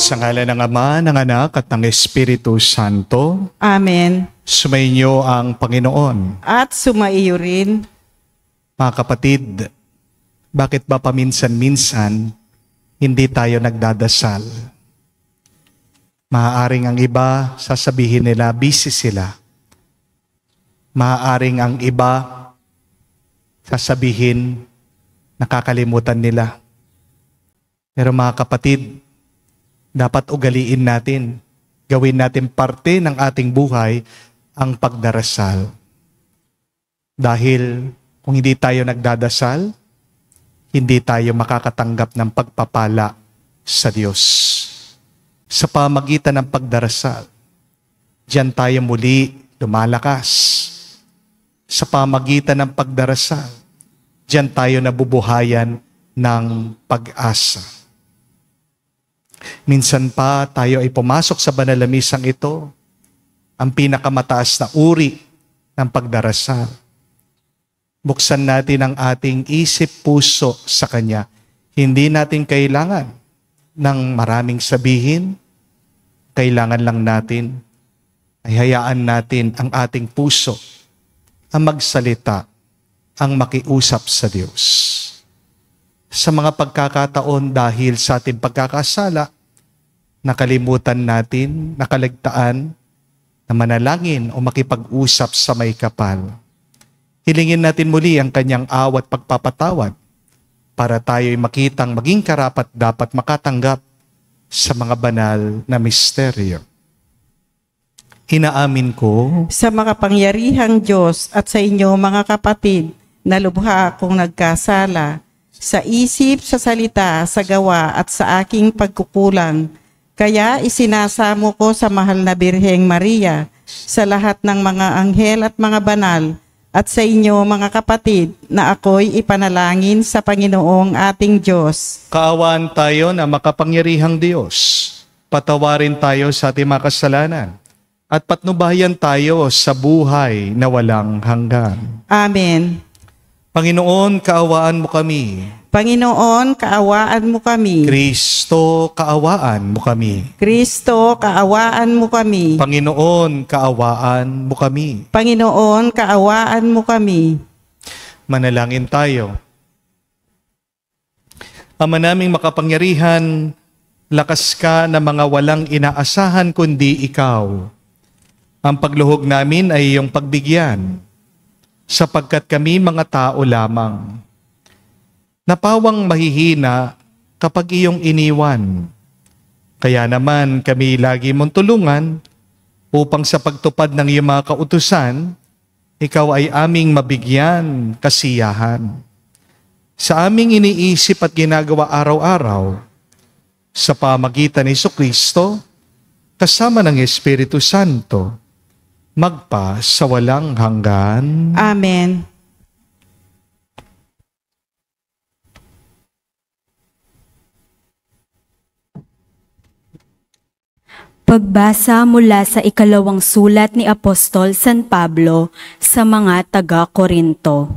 Sa ngalan ng Ama, ng Anak, at ng Espiritu Santo. Amen. Sumainyo ang Panginoon. At sumaiyo rin. Mga kapatid, bakit ba paminsan-minsan hindi tayo nagdadasal? Maaaring ang iba, sasabihin nila, busy sila. Maaaring ang iba, sasabihin, nakakalimutan nila. Pero mga kapatid, dapat ugaliin natin, gawin natin parte ng ating buhay ang pagdarasal. Dahil kung hindi tayo nagdadasal, hindi tayo makakatanggap ng pagpapala sa Diyos. Sa pamagitan ng pagdarasal, diyan tayo muli lumalakas. Sa pamagitan ng pagdarasal, diyan tayo nabubuhayan ng pag-asa. Minsan pa tayo ay pumasok sa banal na misang ito, ang pinakamataas na uri ng pagdarasal. Buksan natin ang ating isip puso sa Kanya. Hindi natin kailangan ng maraming sabihin. Kailangan lang natin ay hayaan natin ang ating puso ang magsalita, ang makiusap sa Diyos. Sa mga pagkakataon dahil sa ating pagkakasala, nakalimutan natin, nakaligtaan na manalangin o makipag-usap sa may kapal. Hilingin natin muli ang Kanyang awat pagpapatawad para tayo'y makitang maging karapat dapat makatanggap sa mga banal na misteryo. Inaamin ko Sa makapangyarihang Diyos at sa inyo mga kapatid, na lubha akong nagkasala sa isip, sa salita, sa gawa at sa aking pagkukulang. Kaya isinasamo ko sa mahal na Birheng Maria, sa lahat ng mga anghel at mga banal, at sa inyo mga kapatid, na ako'y ipanalangin sa Panginoong ating Diyos. kaawaan tayo na makapangyarihang Diyos. Patawarin tayo sa ating mga kasalanan at patnubayan tayo sa buhay na walang hanggan. Amen. Panginoon, kaawaan mo kami. Panginoon, kaawaan mo kami. Kristo, kaawaan mo kami. Kristo, kaawaan mo kami. Panginoon, kaawaan mo kami. Panginoon, kaawaan mo kami. Manalangin tayo. Ama naming makapangyarihan, lakas ka na mga walang inaasahan kundi ikaw. Ang pagluhog namin ay iyong pagbigyan, sapagkat kami mga tao lamang. Napawang mahihina kapag iyong iniwan. Kaya naman kami lagi mong tulungan upang sa pagtupad ng iyong mga kautusan, ikaw ay aming mabigyan kasiyahan. Sa aming iniisip at ginagawa araw-araw, sa pamagitan ni Jesucristo, kasama ng Espiritu Santo, magpa sa walang hanggan. Amen. Pagbasa mula sa ikalawang sulat ni Apostol San Pablo sa mga taga-Korinto.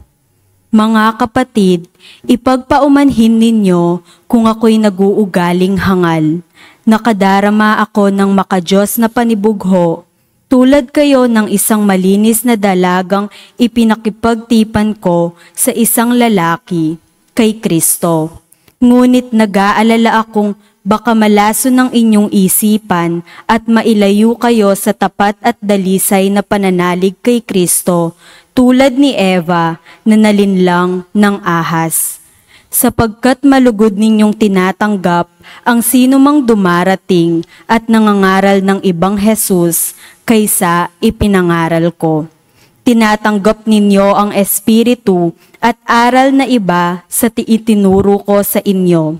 Mga kapatid, ipagpaumanhin ninyo kung ako'y naguugaling hangal. Nakadarama ako ng makadiyos na panibugho, tulad kayo ng isang malinis na dalagang ipinakipagtipan ko sa isang lalaki, kay Kristo. Ngunit nag-aalala akong baka malaso ng inyong isipan at mailayo kayo sa tapat at dalisay na pananalig kay Kristo, tulad ni Eva na nalinlang ng ahas. Sapagkat malugod ninyong tinatanggap ang sino mang dumarating at nangangaral ng ibang Jesus kaysa ipinangaral ko. Tinatanggap ninyo ang Espiritu at aral na iba sa itinuro ko sa inyo.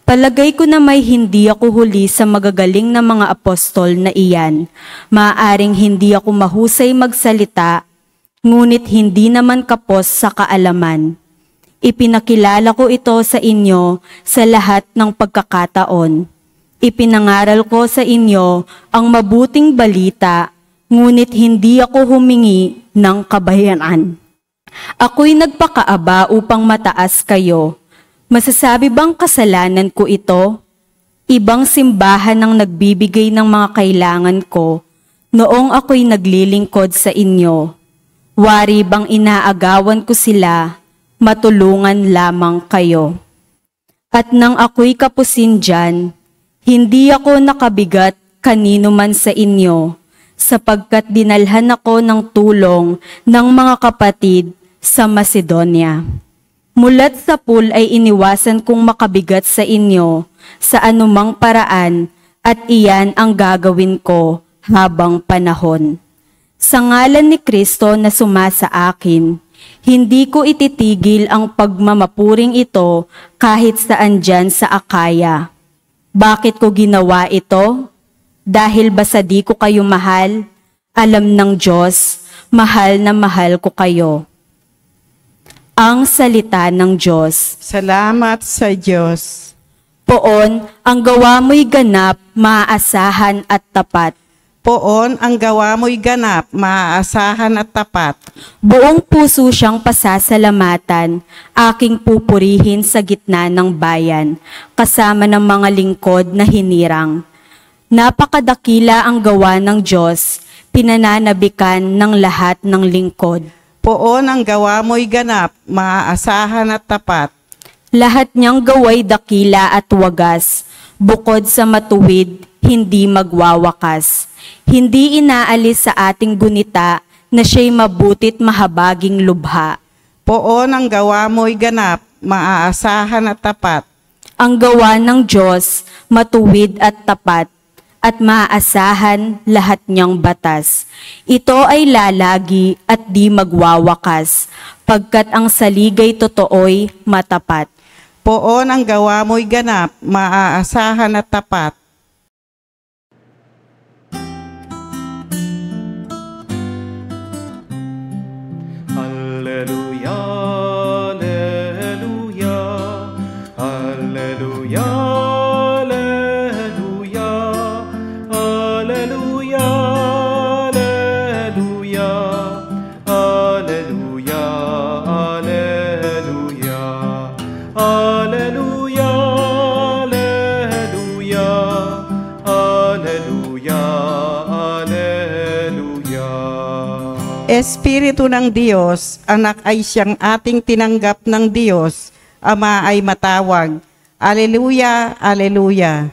Palagay ko na may hindi ako huli sa magagaling na mga apostol na iyan. Maaaring hindi ako mahusay magsalita, ngunit hindi naman kapos sa kaalaman. Ipinakilala ko ito sa inyo sa lahat ng pagkakataon. Ipinangaral ko sa inyo ang mabuting balita, ngunit hindi ako humingi ng kabayaran. Ako'y nagpakaaba upang mataas kayo. Masasabi bang kasalanan ko ito? Ibang simbahan ang nagbibigay ng mga kailangan ko noong ako'y naglilingkod sa inyo. Wari bang inaagawan ko sila, matulungan lamang kayo. At nang ako'y kapusin dyan, hindi ako nakabigat kanino man sa inyo, sapagkat dinalhan ako ng tulong ng mga kapatid sa Macedonia. Mulat sa pool ay iniwasan kong makabigat sa inyo sa anumang paraan at iyan ang gagawin ko habang panahon. Sa ngalan ni Kristo na sumasa akin, hindi ko ititigil ang pagmamapuring ito kahit saan dyan sa Akaya. Bakit ko ginawa ito? Dahil ba sa di ko kayo mahal? Alam ng Diyos, mahal na mahal ko kayo. Ang salita ng Diyos. Salamat sa Diyos. Poon, ang gawa mo'y ganap, maaasahan at tapat. Poon ang gawa mo'y ganap, maaasahan at tapat. Buong puso siyang pasasalamatan, aking pupurihin sa gitna ng bayan, kasama ng mga lingkod na hinirang. Napakadakila ang gawa ng Diyos, pinananabikan ng lahat ng lingkod. Poon ang gawa mo'y ganap, maaasahan at tapat. Lahat niyang gaway dakila at wagas, bukod sa matuwid, hindi magwawakas. Hindi inaalis sa ating gunita na siya'y mabutit mahabaging lubha. Poon ang gawa mo'y ganap, maaasahan at tapat. Ang gawa ng Diyos, matuwid at tapat, at maaasahan lahat niyang batas. Ito ay lalagi at di magwawakas, pagkat ang saligay totoo'y matapat. Poon ang gawa mo'y ganap, maaasahan at tapat. Alleluia, alleluia, alleluia, alleluia, alleluia, alleluia, alleluia, alleluia, alleluia, alleluia, alleluia, alleluia. Espiritu ng Diyos, anak ay siyang ating tinanggap ng Diyos, Ama ay matawag. Aleluya, aleluya.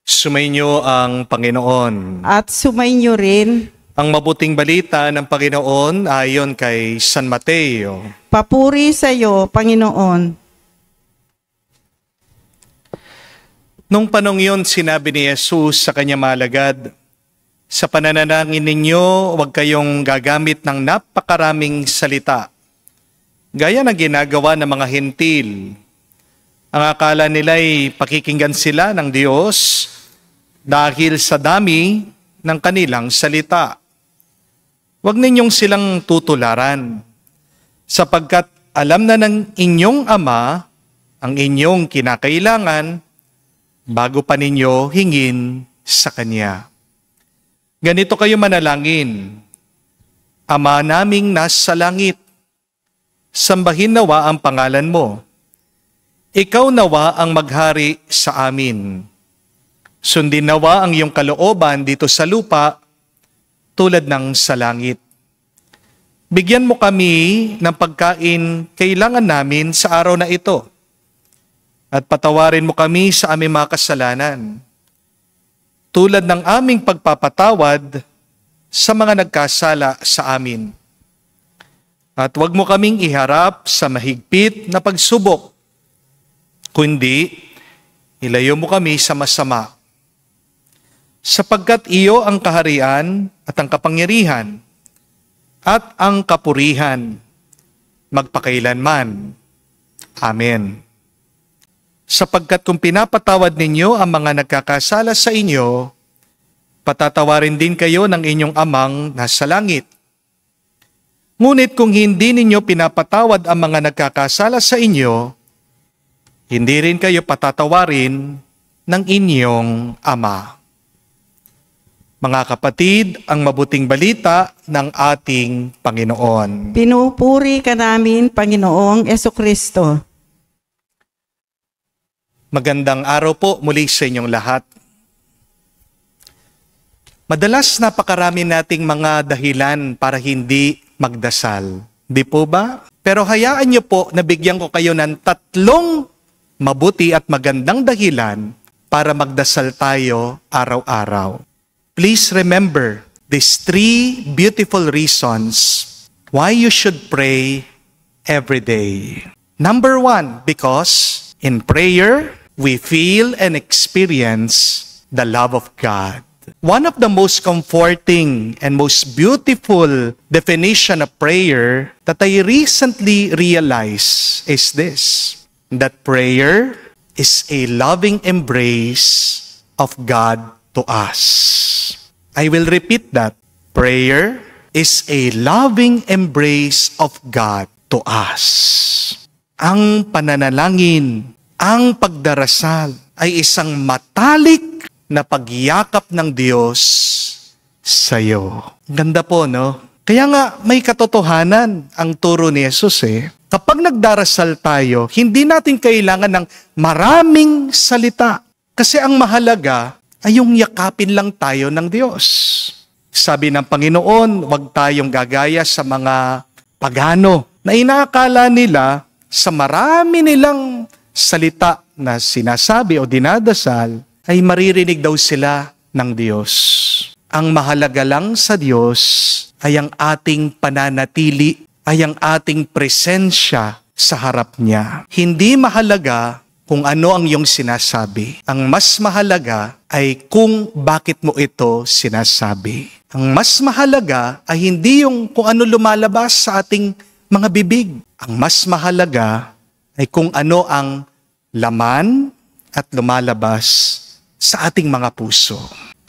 Sumainyo ang Panginoon. At sumainyo rin, Ang mabuting balita ng Panginoon ayon kay San Mateo. papuri sa iyo, Panginoon. Nung panong yun, sinabi ni Jesus sa kanyang mga alagad, sa pananalangin ninyo, huwag kayong gagamit ng napakaraming salita. Gaya ng ginagawa ng mga hentil. Ang akala nila'y pakikinggan sila ng Diyos dahil sa dami ng kanilang salita. Huwag ninyong silang tutularan, sapagkat alam na ng inyong Ama ang inyong kinakailangan bago pa ninyo hingin sa Kanya. Ganito kayo manalangin, Ama naming nasa langit, sambahin nawa ang pangalan mo. Ikaw nawa ang maghari sa amin. Sundin nawa ang iyong kalooban dito sa lupa tulad ng sa langit. Bigyan mo kami ng pagkain kailangan namin sa araw na ito. At patawarin mo kami sa aming mga kasalanan, tulad ng aming pagpapatawad sa mga nagkasala sa amin. At huwag mo kaming iharap sa mahigpit na pagsubok, kundi ilayo mo kami sa masama. Sapagkat iyo ang kaharian at ang kapangyarihan at ang kapurihan magpakailanman. Amen. Sapagkat kung pinapatawad ninyo ang mga nagkakasala sa inyo, patatawarin din kayo ng inyong Amang nasa langit. Ngunit kung hindi ninyo pinapatawad ang mga nagkakasala sa inyo, hindi rin kayo patatawarin ng inyong Ama. Mga kapatid, ang mabuting balita ng ating Panginoon. Pinupuri ka namin, Panginoong Esukristo. Magandang araw po muli sa inyong lahat. Madalas napakarami nating mga dahilan para hindi magdasal. Di po ba? Pero hayaan niyo po na bigyan ko kayo ng 3 mabuti at magandang dahilan para magdasal tayo araw-araw. Please remember these 3 beautiful reasons why you should pray every day. Number 1, because in prayer, we feel and experience the love of God. One of the most comforting and most beautiful definition of prayer that I recently realized is this, that prayer is a loving embrace of God to us. I will repeat that. Prayer is a loving embrace of God to us. Ang pananalangin, ang pagdarasal ay isang matalik na pagyakap ng Diyos sa iyo. Ganda po, no? Kaya nga may katotohanan ang turo ni Jesus Kapag nagdarasal tayo, hindi natin kailangan ng maraming salita. Kasi ang mahalaga ay yung yakapin lang tayo ng Diyos. Sabi ng Panginoon, huwag tayong gagaya sa mga pagano na inaakala nila sa marami nilang salita na sinasabi o dinadasal, ay maririnig daw sila ng Diyos. Ang mahalaga lang sa Diyos ay ang ating pananatili, ay ang ating presensya sa harap niya. Hindi mahalaga kung ano ang iyong sinasabi. Ang mas mahalaga ay kung bakit mo ito sinasabi. Ang mas mahalaga ay hindi yung kung ano lumalabas sa ating mga bibig. Ang mas mahalaga ay kung ano ang laman at lumalabas sa ating mga puso.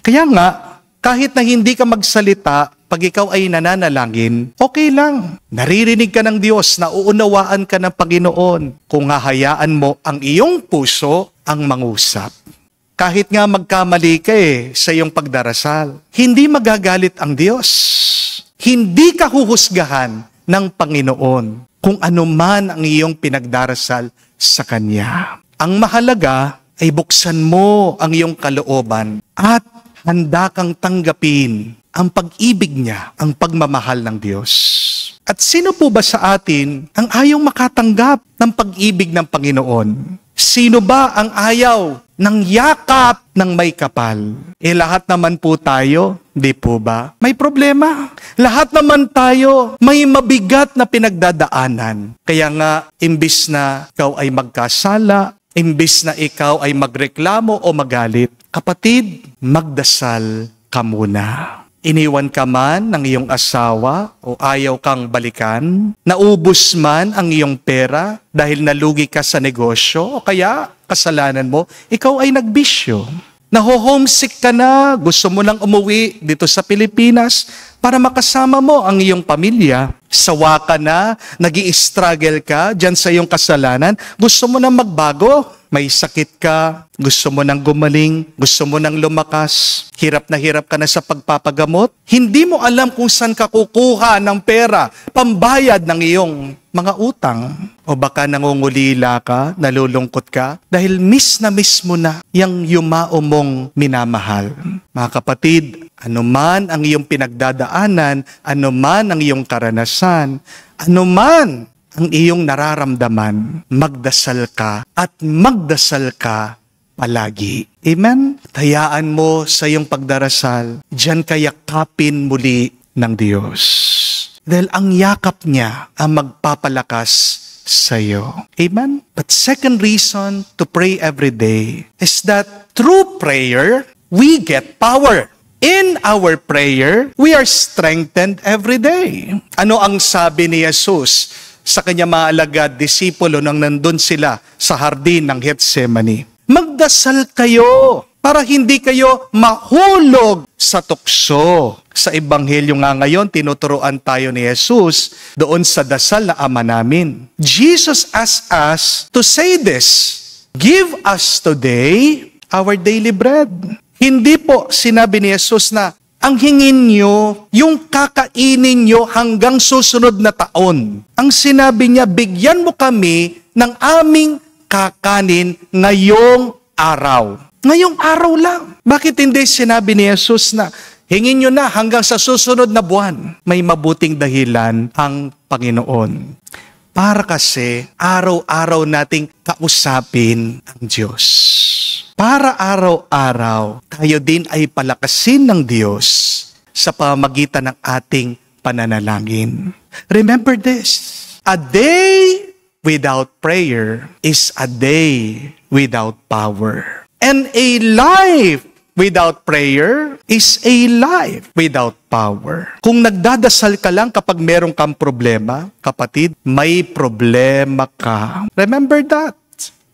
Kaya nga, kahit na hindi ka magsalita, pag ikaw ay nananalangin, okay lang. Naririnig ka ng Diyos, nauunawaan ka ng Panginoon kung hahayaan mo ang iyong puso ang mangusap. Kahit nga magkamali ka sa iyong pagdarasal, hindi magagalit ang Diyos. Hindi ka huhusgahan ng Panginoon kung ano man ang iyong pinagdarasal sa Kanya. Ang mahalaga ay buksan mo ang iyong kalooban at handa kang tanggapin ang pag-ibig niya, ang pagmamahal ng Diyos. At sino po ba sa atin ang ayaw makatanggap ng pag-ibig ng Panginoon? Sino ba ang ayaw ng yakap ng may kapal? Lahat naman po tayo, di po ba? May problema. Lahat naman tayo may mabigat na pinagdadaanan. Kaya nga, imbis na ikaw ay magkasala, imbis na ikaw ay magreklamo o magalit, kapatid, magdasal ka muna. Iniwan ka man ng iyong asawa o ayaw kang balikan, naubos man ang iyong pera dahil nalugi ka sa negosyo o kaya kasalanan mo, ikaw ay nagbisyo. Naho-homesick ka na, gusto mo lang umuwi dito sa Pilipinas para makasama mo ang iyong pamilya. Sawa ka na, nag-i-struggle ka dyan sa iyong kasalanan, gusto mo na magbago. May sakit ka, gusto mo nang gumaling, gusto mo nang lumakas, hirap ka na sa pagpapagamot, hindi mo alam kung saan ka kukuha ng pera, pambayad ng iyong mga utang. O baka nangungulila ka, nalulungkot ka, dahil miss mo na yung yumao mong minamahal. Mga kapatid, anuman ang iyong pinagdadaanan, anuman ang iyong karanasan, anuman ang iyong nararamdaman, magdasal ka at magdasal ka palagi. Amen? Hayaan mo sa iyong pagdarasal, diyan ka yakapin muli ng Diyos. Dahil ang yakap niya ang magpapalakas sa iyo. Amen? But second reason to pray every day is that through prayer, we get power. In our prayer, we are strengthened every day. Ano ang sabi ni Jesus sa kanya mga alagad, disipulo nang nandun sila sa hardin ng Gethsemane? Magdasal kayo para hindi kayo mahulog sa tukso. Sa Ebanghelyo nga ngayon, tinuturuan tayo ni Jesus doon sa dasal na Ama namin. Jesus asked us to say this, "Give us today our daily bread." Hindi po sinabi ni Jesus na ang hingin nyo, yung kakainin nyo hanggang susunod na taon. Ang sinabi niya, bigyan mo kami ng aming kakanin ngayong araw. Ngayong araw lang. Bakit hindi sinabi ni Jesus na hingin nyo na hanggang sa susunod na buwan? May mabuting dahilan ang Panginoon. Para kasi araw-araw nating kausapin ang Diyos. Para araw-araw tayo din ay palakasin ng Diyos sa pamamagitan ng ating pananalangin. Remember this, a day without prayer is a day without power. And a life without prayer is a life without power. Kung nagdadasal ka lang kapag meron kang problema, kapatid, may problema ka. Remember that.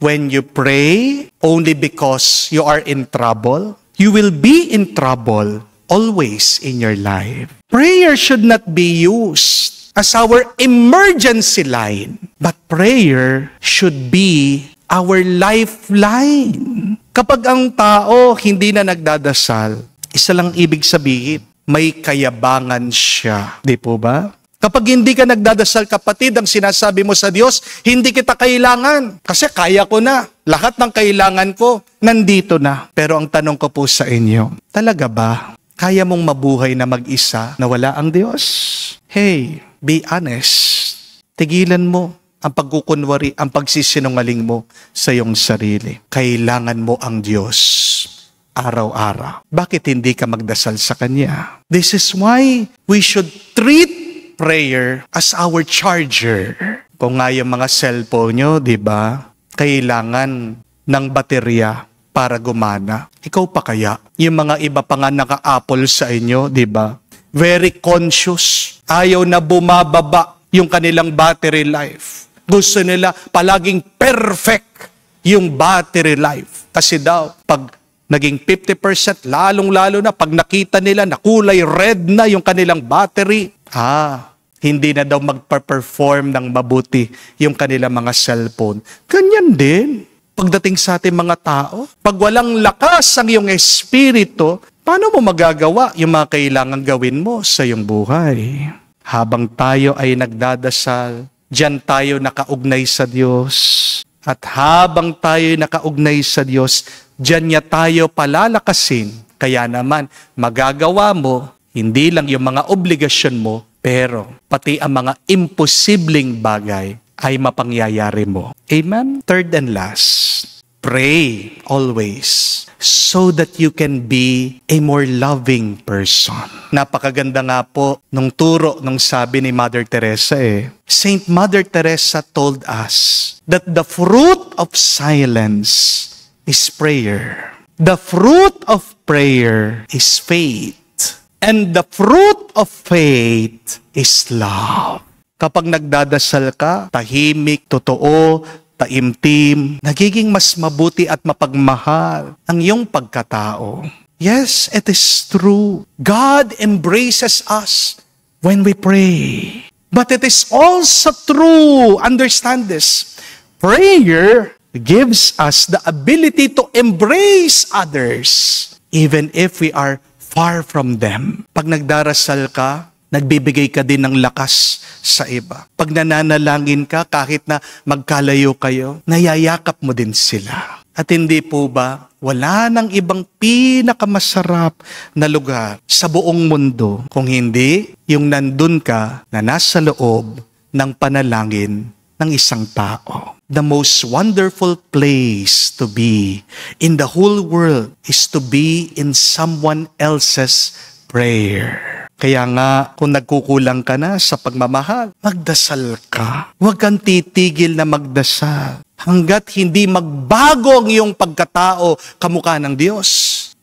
When you pray only because you are in trouble, you will be in trouble always in your life. Prayer should not be used as our emergency line, but prayer should be our lifeline. Kapag ang tao hindi na nagdadasal, isa lang ibig sabihin, may kayabangan siya. Di po ba? Kapag hindi ka nagdadasal, kapatid, ang sinasabi mo sa Diyos, hindi kita kailangan. Kasi kaya ko na. Lahat ng kailangan ko, nandito na. Pero ang tanong ko po sa inyo, talaga ba? Kaya mong mabuhay na mag-isa na wala ang Diyos? Hey, be honest. Tigilan mo ang pagkukunwari, ang pagsisinungaling mo sa iyong sarili. Kailangan mo ang Diyos araw-araw. Bakit hindi ka magdasal sa Kanya? This is why we should treat prayer as our charger. Kung nga yung mga cellphone nyo, di ba? Kailangan ng baterya para gumana. Ikaw pa kaya? Yung mga iba pa nga naka-Apple sa inyo, di ba? Very conscious. Ayaw na bumababa yung kanilang battery life. Gusto nila palaging perfect yung battery life. Kasi daw, pag naging 50%, lalong-lalo na pag nakita nila na kulay red na yung kanilang battery, hindi na daw magpa-perform ng mabuti yung kanilang mga cellphone. Ganyan din. Pagdating sa ating mga tao, pag walang lakas ang iyong espiritu, paano mo magagawa yung mga kailangan gawin mo sa iyong buhay? Habang tayo ay nagdadasal, diyan tayo nakaugnay sa Diyos. At habang tayo nakaugnay sa Diyos, diyan niya tayo palalakasin. Kaya naman, magagawa mo, hindi lang yung mga obligasyon mo, pero pati ang mga imposibleng bagay ay mapangyayari mo. Amen? Third and last, pray always so that you can be a more loving person. Napakaganda nga po nung turo, nung sabi ni Mother Teresa Saint Mother Teresa told us that the fruit of silence is prayer. The fruit of prayer is faith. And the fruit of faith is love. Kapag nagdadasal ka, tahimik, totoo, taimtim, nagiging mas mabuti at mapagmahal ang iyong pagkatao. Yes, it is true. God embraces us when we pray. But it is also true, understand this, prayer gives us the ability to embrace others even if we are far from them. Pag nagdarasal ka, nagbibigay ka din ng lakas sa iba. Pag nananalangin ka, kahit na magkalayo kayo, nayayakap mo din sila. At hindi po ba, wala nang ibang pinakamasarap na lugar sa buong mundo kung hindi yung nandun ka na nasa loob ng panalangin ng isang tao. The most wonderful place to be in the whole world is to be in someone else's prayer. Kaya nga, kung nagkukulang ka na sa pagmamahal, magdasal ka. Huwag kang titigil na magdasal hanggat hindi magbago ang iyong pagkatao kamukha ng Diyos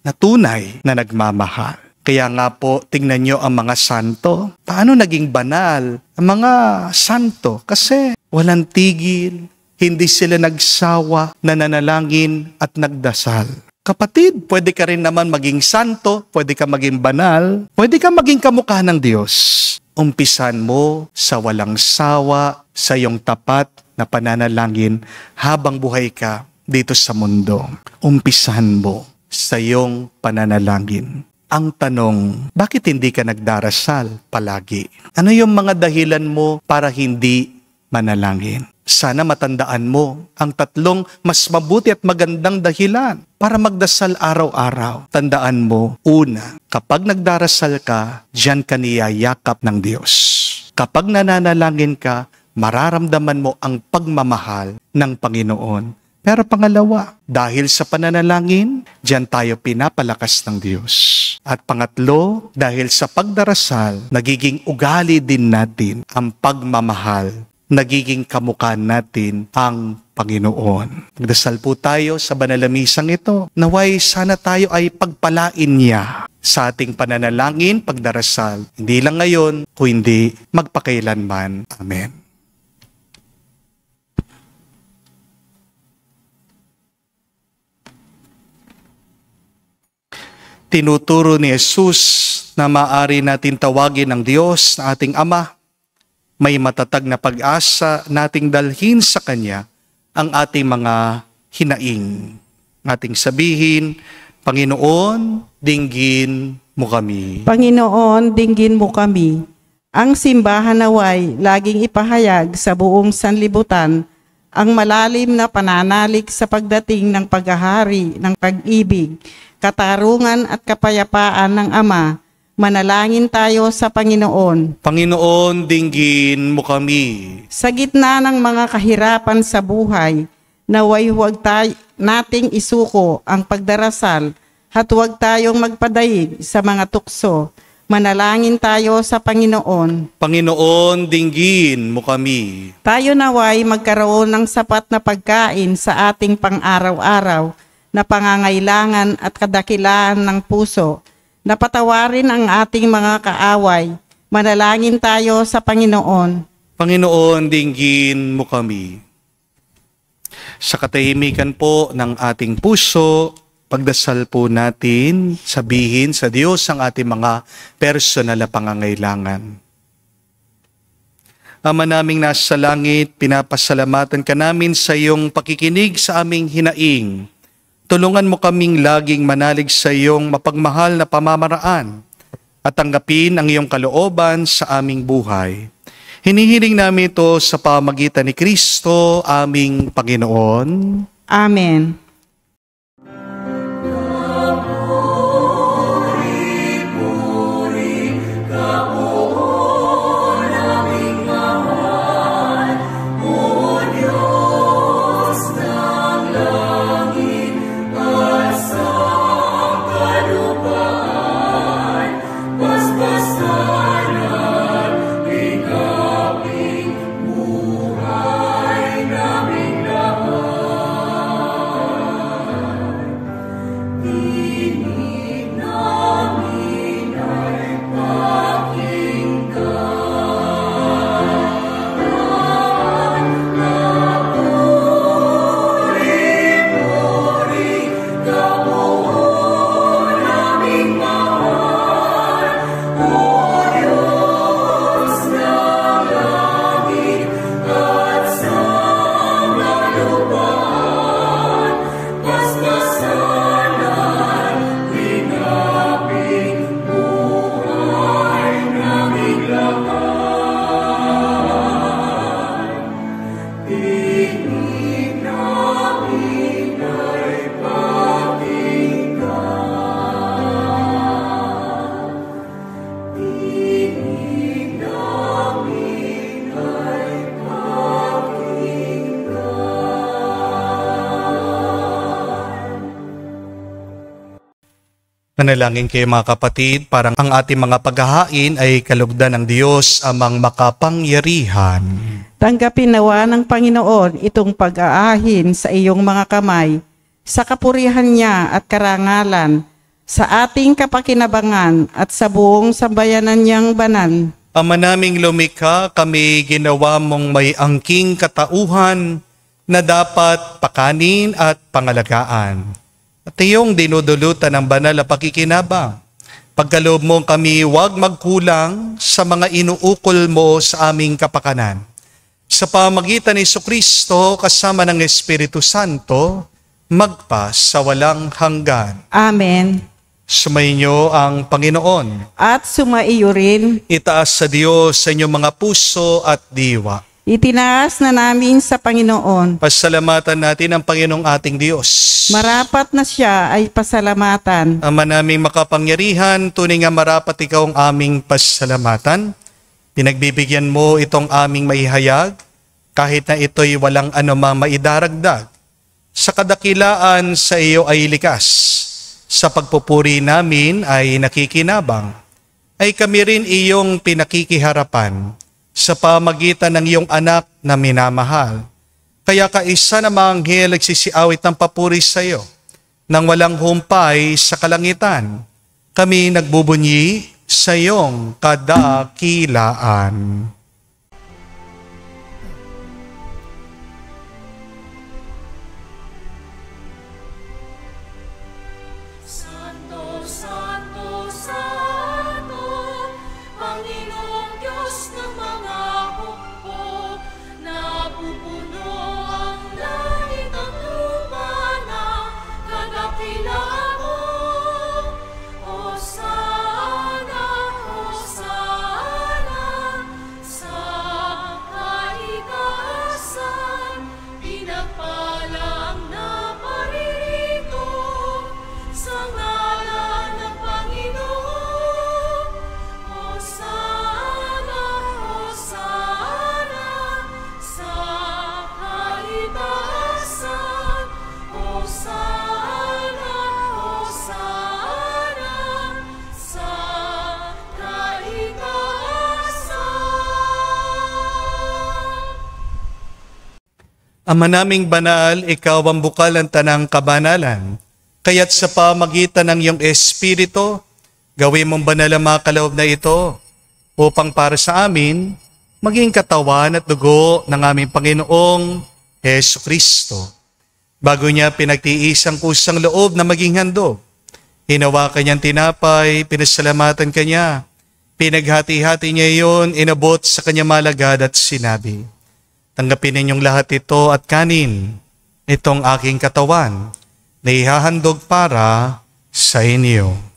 na tunay na nagmamahal. Kaya nga po, tingnan nyo ang mga santo. Paano naging banal ang mga santo? Kasi walang tigil, hindi sila nagsawa na nanalangin at nagdasal. Kapatid, pwede ka rin naman maging santo, pwede ka maging banal, pwede ka maging kamukha ng Diyos. Umpisan mo sa walang sawa, sa iyong tapat na pananalangin habang buhay ka dito sa mundo. Umpisan mo sa iyong pananalangin. Ang tanong, bakit hindi ka nagdarasal palagi? Ano yung mga dahilan mo para hindi manalangin? Sana matandaan mo ang 3 mas mabuti at magandang dahilan para magdasal araw-araw. Tandaan mo, una, kapag nagdarasal ka, diyan ka niyayakap ng Diyos. Kapag nananalangin ka, mararamdaman mo ang pagmamahal ng Panginoon. Pero pangalawa, dahil sa pananalangin, diyan tayo pinapalakas ng Diyos. At pangatlo, dahil sa pagdarasal, nagiging ugali din natin ang pagmamahal. Nagiging kamukha natin ang Panginoon. Magdasal po tayo sa banal na misang ito. Naway sana tayo ay pagpalain niya sa ating pananalangin, pagdarasal. Hindi lang ngayon, kundi magpakailanman. Amen. Tinuturo ni Jesus na maaari natin tawagin ng Diyos na ating Ama. May matatag na pag-asa nating dalhin sa Kanya ang ating mga hinaing. Ating sabihin, Panginoon, dinggin mo kami. Panginoon, dinggin mo kami. Ang simbahan naway laging ipahayag sa buong sanlibutan ang malalim na pananalig sa pagdating ng paghahari ng pag-ibig, katarungan at kapayapaan ng Ama. Manalangin tayo sa Panginoon. Panginoon, dinggin mo kami. Sa gitna ng mga kahirapan sa buhay, naway huwag nating isuko ang pagdarasal at huwag tayong magpadaig sa mga tukso. Manalangin tayo sa Panginoon. Panginoon, dinggin mo kami. Tayo naway magkaroon ng sapat na pagkain sa ating pang-araw-araw na pangangailangan at kadakilaan ng puso. Napatawarin ang ating mga kaaway. Manalangin tayo sa Panginoon. Panginoon, dinggin mo kami. Sa katahimikan po ng ating puso, pagdasal po natin, sabihin sa Diyos ang ating mga personal na pangangailangan. Ama naming nasa langit, pinapasalamatan ka namin sa iyong pakikinig sa aming hinaing. Tulungan mo kaming laging manalig sa iyong mapagmahal na pamamaraan at tanggapin ang iyong kalooban sa aming buhay. Hinihiling namin ito sa pamagitan ni Kristo, aming Panginoon. Amen. Manalangin kayo mga kapatid, parang ang ating mga paghahain ay kalugdan ng Diyos amang makapangyarihan. Tanggapin nawa ng Panginoon itong pag-aahin sa iyong mga kamay, sa kapurihan niya at karangalan, sa ating kapakinabangan at sa buong sambayanan niyang banal. Ama naming lumikha, kami ginawa mong may angking katauhan na dapat pakanin at pangalagaan. At iyong dinudulutan ng banal na pakikinabang. Pagkaloob mo kami huwag magkulang sa mga inuukol mo sa aming kapakanan. Sa pamagitan ni Jesucristo kasama ng Espiritu Santo, magpa sa walang hanggan. Amen. Sumainyo ang Panginoon. At sumaiyo rin. Itaas sa Diyos sa inyong mga puso at diwa. Itinaas na namin sa Panginoon. Pasalamatan natin ang Panginoong ating Diyos. Marapat na siya ay pasalamatan. Ama naming makapangyarihan, tunay nga marapat ikaw ang aming pasalamatan. Pinagbibigyan mo itong aming maihayag, kahit na ito'y walang anumang maidaragdag. Sa kadakilaan sa iyo ay likas. Sa pagpupuri namin ay nakikinabang. Ay kami rin iyong pinakikiharapan sa pamagitan ng iyong anak na minamahal. Kaya kaisa na mga anghel nagsisiawit ng papuri sa iyo. Nang walang humpay sa kalangitan, kami nagbubunyi sa iyong kadakilaan. Santo, Santo, Santo, Panginoong Diyos ng mga hukbo, napupuno ang langit at lupa ng kadakilaan mo. Hosana, Hosana, sa kaitaasan, pinagpala ang naparirito sa ngalan ng Panginoon. Hosana, Hosana, sa kaitaasan. Hosana, Hosana, sa kaitaasan. Ama naming banal, ikaw ang bukal ng tanang kabanalan. Kaya't sa pamagitan ng iyong Espiritu, gawin mong banal ang mga kaloob na ito upang para sa amin, maging katawan at dugo ng aming Panginoong Hesu Kristo. Bago niya pinagtiis ang kusang loob na maging handog, hinawakan niyang tinapay, pinasalamatan kanya, pinaghati-hati niya iyon, inabot sa kanya malagad at sinabi, tanggapin ninyong lahat ito at kanin, itong aking katawan, na ihahandog para sa inyo.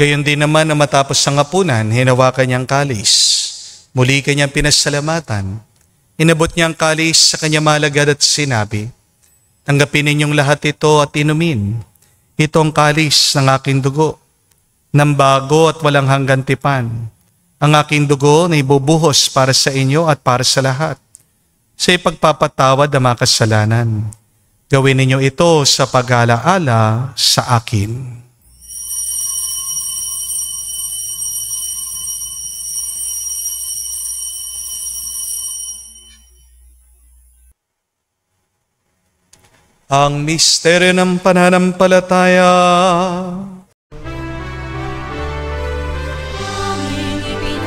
Gayon din naman na matapos ang hapunan, hinawakan niyang kalis. Muli kanyang pinasalamatan. Inabot niyang kalis sa kanya malagad at sinabi, tanggapin ninyong lahat ito at inumin. Ito ang kalis ng aking dugo, ng bago at walang hanggan tipan. Ang aking dugo na ibubuhos para sa inyo at para sa lahat, sa ipagpapatawad ng mga kasalanan. Gawin ninyo ito sa pag-alaala sa akin. Ang misteryo ng pananampalataya. Aming ipinahayag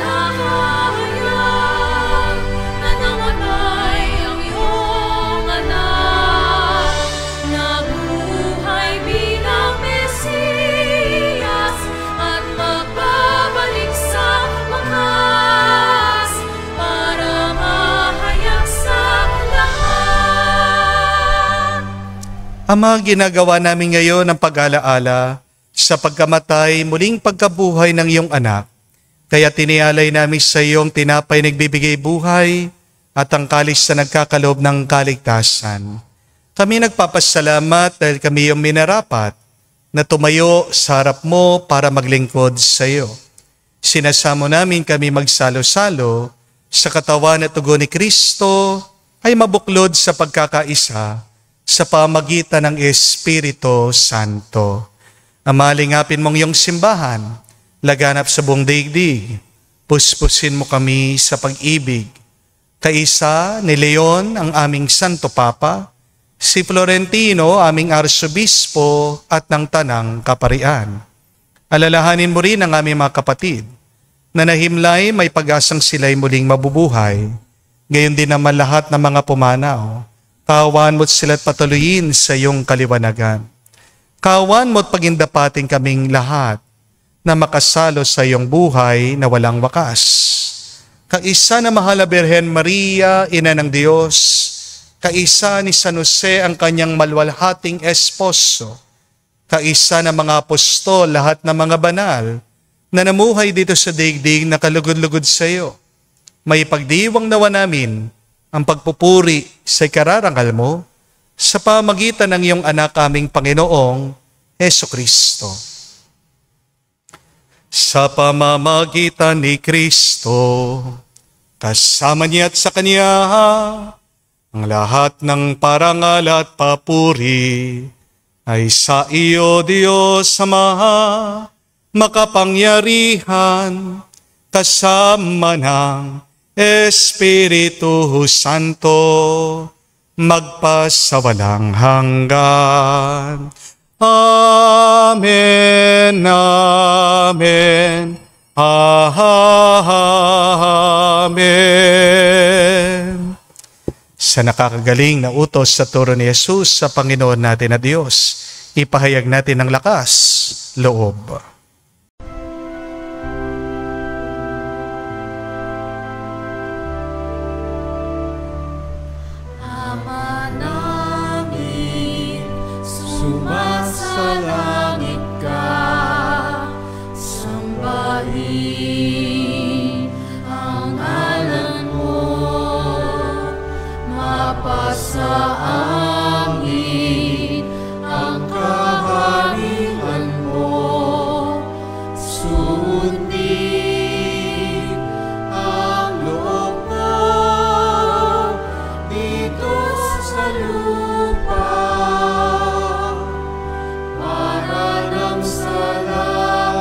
na namatay ang iyong anak, nabuhay bilang Mesiyas at magbabalik sa wakas para mahayag sa lahat. Ama, ginagawa namin ngayon ang pag-alaala sa pagkamatay, muling pagkabuhay ng iyong anak. Kaya tinialay namin sa iyong tinapay nagbibigay buhay at ang kalis na nagkakaloob ng kaligtasan. Kami nagpapasalamat dahil kami iyong minarapat na tumayo sa harap mo para maglingkod sa iyo. Sinasamo namin kami magsalo-salo sa katawan at tugo ni Kristo ay mabuklod sa pagkakaisa sa pamagitan ng Espiritu Santo. Amalingapin mong iyong simbahan, laganap sa buong daigdig, puspusin mo kami sa pag-ibig. Kaisa ni Leon, ang aming Santo Papa, si Florentino, aming Arsobispo at ng Tanang Kaparian. Alalahanin mo rin ang aming mga kapatid, na nahimlay may pag-asang sila'y muling mabubuhay, gayon din naman lahat ng mga pumanaw. Kawan mo't sila't patuloyin sa iyong kaliwanagan. Kawan mo't pagindapating kaming lahat na makasalo sa iyong buhay na walang wakas. Kaisa na mahal na Birhen Maria, Ina ng Diyos, kaisa ni San Jose ang kanyang malwalhating esposo, kaisa ng mga apostol, lahat ng mga banal, na namuhay dito sa daigdig na kalugod-lugod sa iyo. May pagdiwang nawa namin ang pagpupuri sa ikararangal mo sa pamagitan ng iyong anak aming Panginoong Hesukristo. Sa pamamagitan ni Kristo, kasama niya at sa Kanya, ang lahat ng parangal at papuri ay sa iyo, Diyos Ama, makapangyarihan, kasama ng Espiritu Santo, magpasawalang hanggan. Amen, amen, amen. Sa nakakagaling na utos sa turo ni Jesus sa Panginoon natin na Diyos, ipahayag natin ng lakas, loob. Ama namin, sumasalangit ka, sambahin ang ngalan mo, mapasa amin ang kaharian mo, sundin ang loob mo dito sa lupa, para ng sa langit.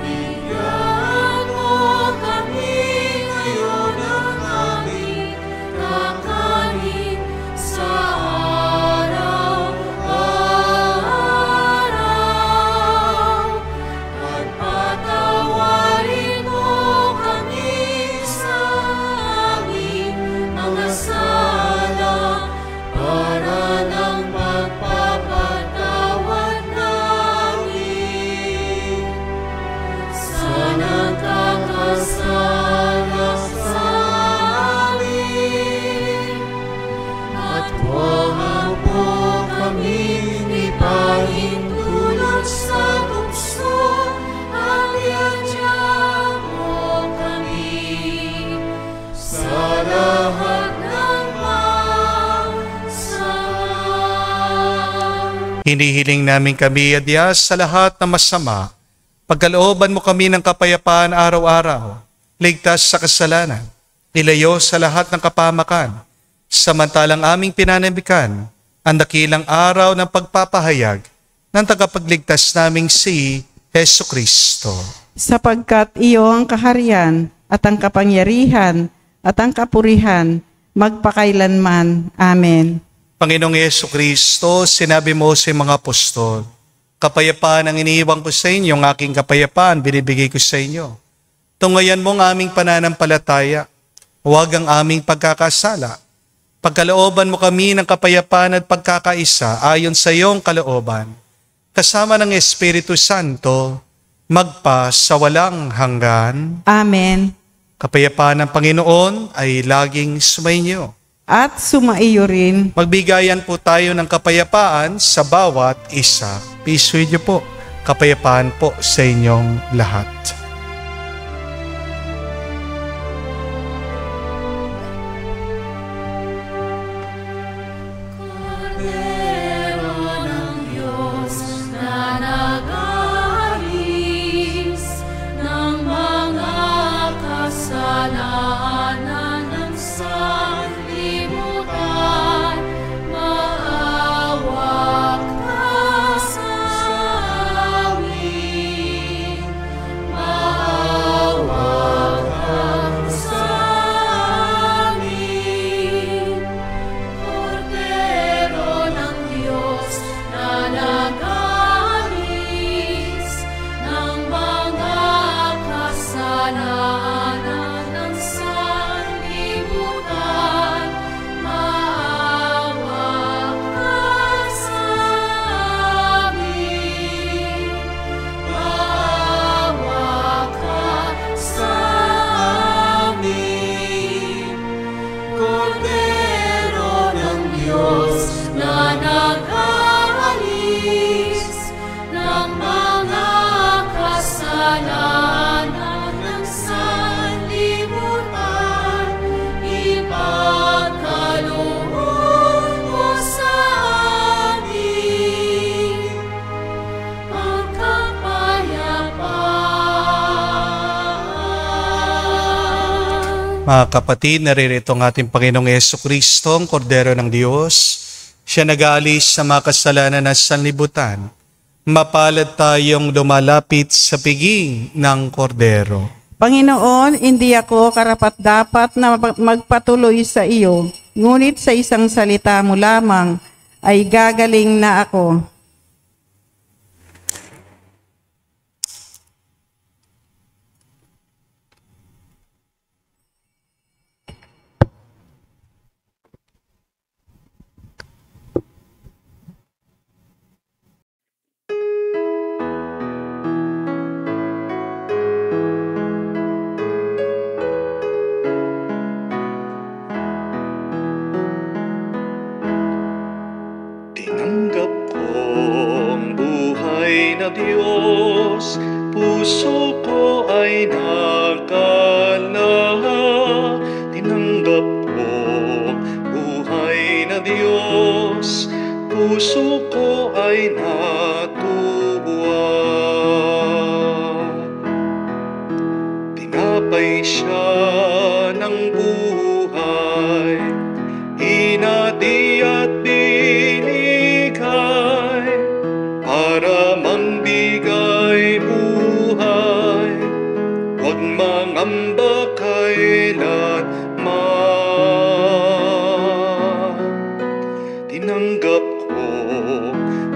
Bigyan mo kami ngayon ng aming kakanin sa araw-araw, at patawarin mo kami sa aming mga sala, para ng pagpapatawad namin sa nagkakasala sa amin. At huwag mo kami ipahintulot sa tukso, at iadya mo kami sa lahat ng masama. Hinihiling namin kami, Adyas, sa lahat ng masama, pagkalooban mo kami ng kapayapaan araw-araw, ligtas sa kasalanan, ilayo sa lahat ng kapamakan, samantalang aming pinanambikan ang dakilang araw ng pagpapahayag ng tagapagligtas naming si Hesukristo. Sapagkat iyo ang kaharian at ang kapangyarihan at ang kapurihan magpakailanman. Amen. Panginoong Hesukristo, sinabi mo sa mga apostol, kapayapaan ang iniiwan ko sa inyo, ang aking kapayapaan binibigay ko sa inyo. Tungayan mo ang aming pananampalataya, huwag ang aming pagkakasala. Pagkalooban mo kami ng kapayapaan at pagkakaisa ayon sa iyong kalooban, kasama ng Espiritu Santo, magpa sa walang hanggan. Amen. Kapayapaan ng Panginoon ay laging sumainyo. At sumaiyo rin. Magbigayan po tayo ng kapayapaan sa bawat isa. Peace with you po. Kapayapaan po sa inyong lahat. Kordero ng Diyos na nag-aalis ng mga kasalanan ng sanlibutan, maawa ka sa amin. Mga kapatid, naririto ang ating Panginoong Jesucristo, ang Kordero ng Diyos. Siya nag-aalis sa mga kasalanan ng sanlibutan. Mapalad tayong lumalapit sa piging ng Kordero. Panginoon, hindi ako karapat-dapat na magpatuloy sa iyo, ngunit sa isang salita mo lamang ay gagaling na ako. Tinanggap ko ang buhay na Diyos, puso ko ay nakalahak. Tinanggap ko ang buhay na Diyos, puso ko ay natuwa. Tinapay siya ng buhay, hinati at binigay para mangbigay buhay. Huwag mangamba kailanman. Tinanggap ko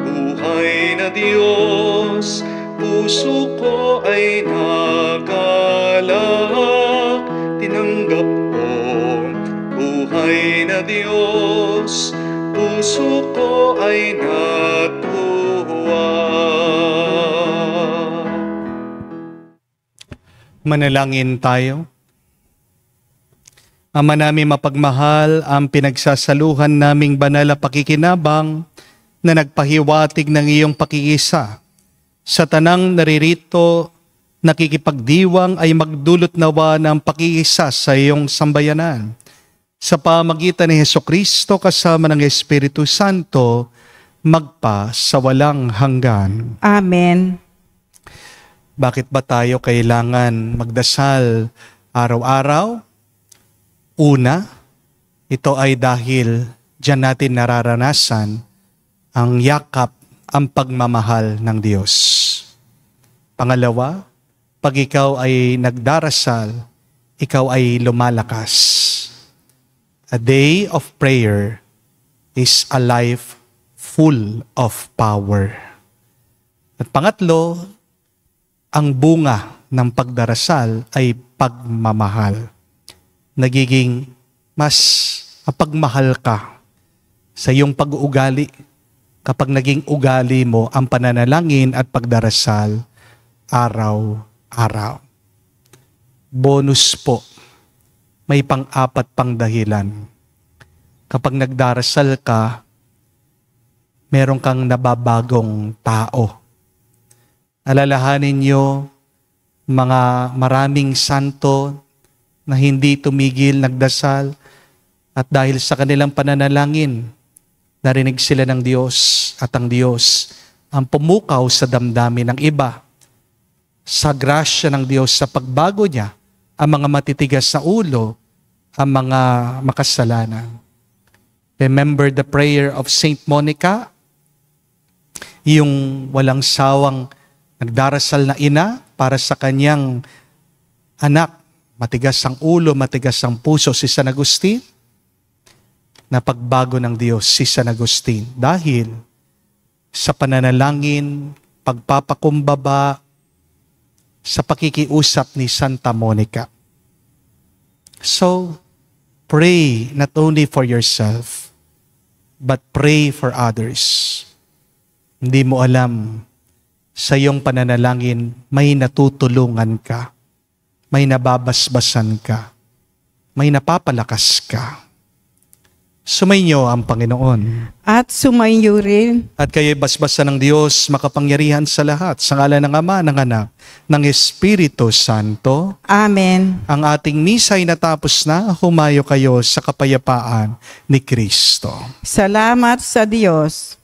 buhay na Diyos, puso ko ay nagalak. Tinanggap ko buhay na Diyos, puso ko ay natuwa. Manalangin tayo. Ama namin mapagmahal, ang pinagsasaluhan naming banal na pakikinabang na nagpahiwatig ng iyong pakiisa. Sa tanang naririto, nakikipagdiwang ay magdulot nawa ng pakiisa sa iyong sambayanan. Sa pamagitan ni Hesukristo kasama ng Espiritu Santo, magpa sa walang hanggan. Amen. Bakit ba tayo kailangan magdasal araw-araw? Una, ito ay dahil diyan natin nararanasan ang yakap, ang pagmamahal ng Diyos. Pangalawa, pag ikaw ay nagdarasal, ikaw ay lumalakas. A day of prayer is a life full of power. At pangatlo, ang bunga ng pagdarasal ay pagmamahal. Nagiging mas mapagmahal ka sa iyong pag-uugali kapag naging ugali mo ang pananalangin at pagdarasal araw-araw. Bonus po, may pang-apat pang dahilan. Kapag nagdarasal ka, meron kang nababagong tao. Alalahanin niyo, mga maraming santo na hindi tumigil nagdasal at dahil sa kanilang pananalangin, narinig sila ng Diyos at ang Diyos ang pumukaw sa damdamin ng iba. Sa grasya ng Diyos sa pagbago niya, ang mga matitigas sa ulo, ang mga makasalanan. Remember the prayer of Saint Monica? Yung walang sawang nagdarasal na ina para sa kanyang anak. Matigas ang ulo, matigas ang puso, si San Agustin. Napagbago ng Diyos si San Agustin dahil sa pananalangin, pagpapakumbaba, sa pakikiusap ni Santa Monica. So, pray not only for yourself, but pray for others. Hindi mo alam, sa iyong pananalangin, may natutulungan ka, may nababasbasan ka, may napapalakas ka. Sumainyo ang Panginoon. At sumainyo rin. At kayo'y basbasan ng Diyos, makapangyarihan sa lahat, sa ngalan ng Ama, ng Anak, ng Espiritu Santo. Amen. Ang ating misa ay natapos na, humayo kayo sa kapayapaan ni Kristo. Salamat sa Diyos.